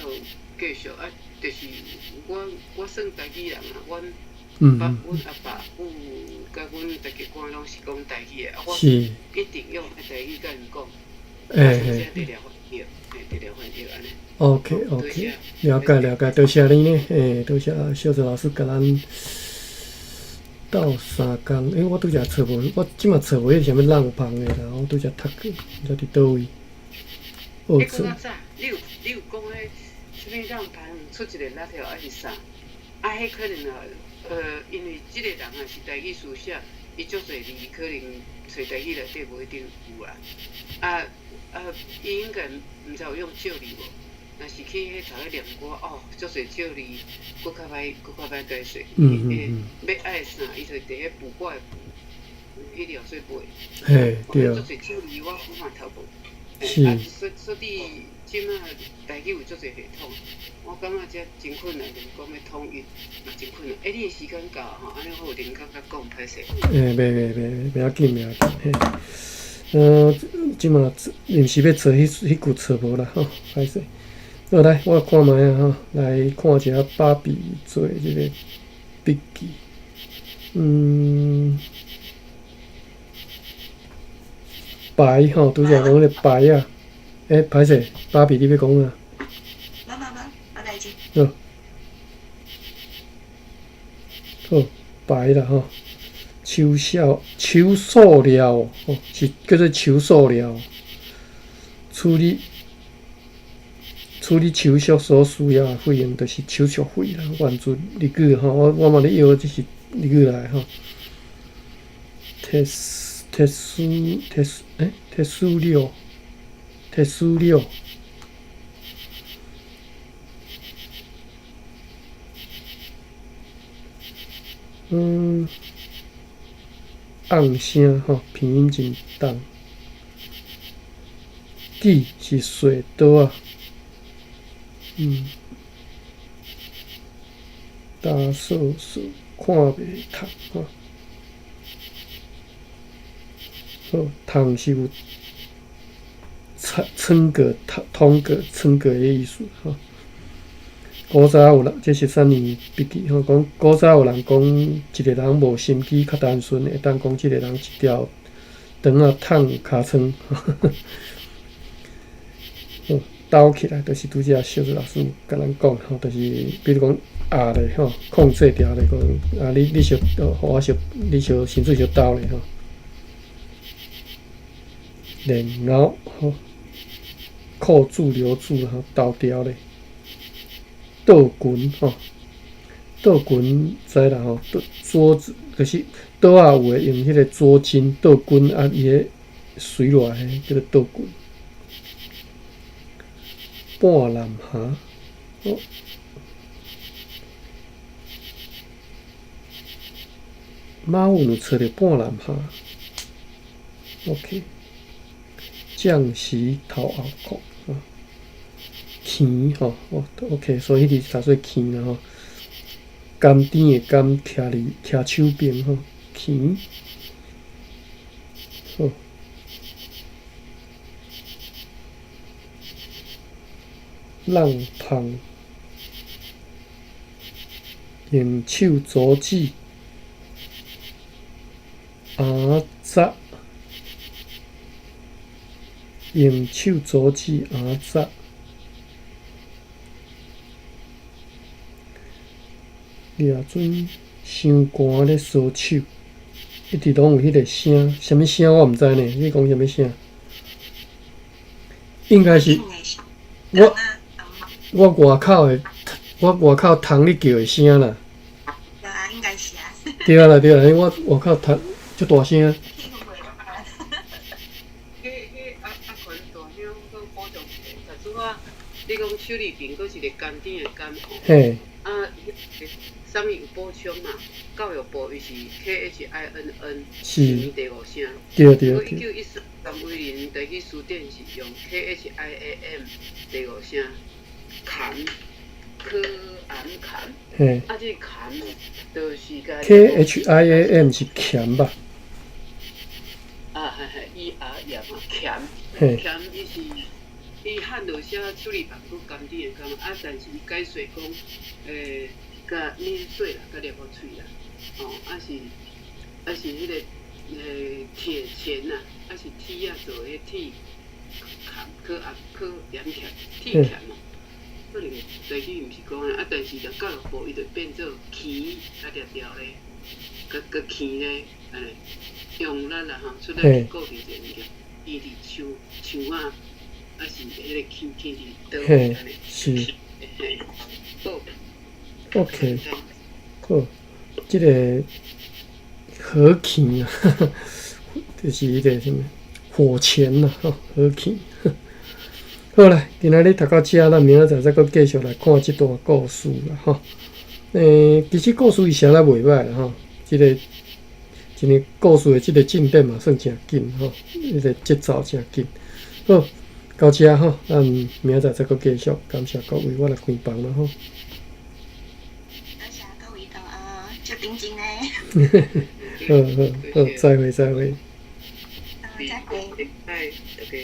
继续啊，就是我算台语人啊，阮阿爸母甲阮大家官拢是讲台语诶，啊我一定用台语甲因讲，真正得了翻译，得了翻译安尼。OK， 了解，多谢你呢，多谢小泽老师甲咱斗3工。我拄则找无，我即马找无迄啥物浪旁的啦，我拄则读过，毋知伫倒位。讲较早，你有讲迄啥物浪旁出一个辣条还是啥？啊，迄可能因为即个人啊是台语书写，伊足侪字可能找台语内底无一定有啦。伊应该毋知有用少字无？若是去迄头咧念歌，足侪少字，搁较歹解说。要爱啥，伊就伫迄卜卦诶卜，迄条做背。嘿，对。足侪少字，我嘛头无。是。所以即马台语有足侪系统，我感觉这真困难，就是讲要统一，嘛真困难。你诶时间到吼，安尼好有人感觉讲歹势。袂要紧。即马临时要找迄句找无啦吼，歹势。好来，我看卖啊吼，来看一下芭比做即个笔记。白吼，拄则讲迄个白啊，歹势，芭比你要讲啊？没代志。好，白啦吼，秋塑料是叫做秋塑料，处理手续所需要的费用，就是手续费啦。原字例句吼，我嘛咧摇，即是例句来吼。特殊料，昂声吼，鼻音真重。记是水刀啊。大数看袂读吼，好，通是有称格、通格、称格的意思吼。古早有人，这13年笔记吼，讲古早有人讲，一个人无心机较单纯，会当讲即个人一条肠仔烫尻川。倒起来，就是拄则小子老师甲咱讲吼，就是比如讲压咧吼，控制条咧讲你小，互我小，你小薪水小倒咧吼，然后吼扣住留住吼倒掉咧，倒滚吼，倒滚知啦吼，桌子就是桌仔有诶用迄个桌巾倒滚啊，伊诶水落来叫做倒滚。半南下，马运有找着半南下 ，OK。降息头后裤鉗吼，OK， 所以迄字读做鉗啦吼。甘甜的甘徛手边吼，鉗，好。浪旁用手阻止阿扎，用手阻止阿扎，掠准伤寒咧烧手，一直拢有迄个声，什么声我毋知呢？你讲什么声？应该是我。我外口虫咧叫的声啦。对啊，应该是啊。对啦，我外口虫足大声。听不会啊。迄阿群大兄搁补充者，但是我你讲手里边搁是个甘甜的甘吼。嘿，啊，啥物有补充嘛？教育部伊是 KHINN 是年第5声。对。我1913威廉地区书店是用 KHIAM 第5声，坎科安坎。嘿啊，这坎就是甲。KHIAM 是钳吧？啊，伊也嘛钳，嘿，钳伊喊着写手里办佫甘甜的甘，啊，但是伊解说讲，甲碾碎啦，甲裂无喙啦，是迄个铁钳呐，是铁啊做迄铁钳，科盐钳，铁钳嘛。可能地区毋是讲啊，但是着教育部伊着变做鉗，啊条条咧，佮鉗咧，安尼用咱啦吼，出来固定一个物件，伊伫树啊，是迄个鉗伫倒位安尼。是。好。OK， 好，即个河鉗啊，就是迄个什么火钳呐，吼，河鉗。好啦，今仔日读到遮，咱明仔载再搁继续来看即段故事啦，吼。其实故事伊写得袂歹啦，吼。即个故事的即个进展嘛，算诚紧，吼。迄个节奏诚紧。好，到遮吼，咱明仔载再搁继续，感谢各位，我来关房啦，吼。多谢各位就顶真诶。好，再会。再会。大家再会。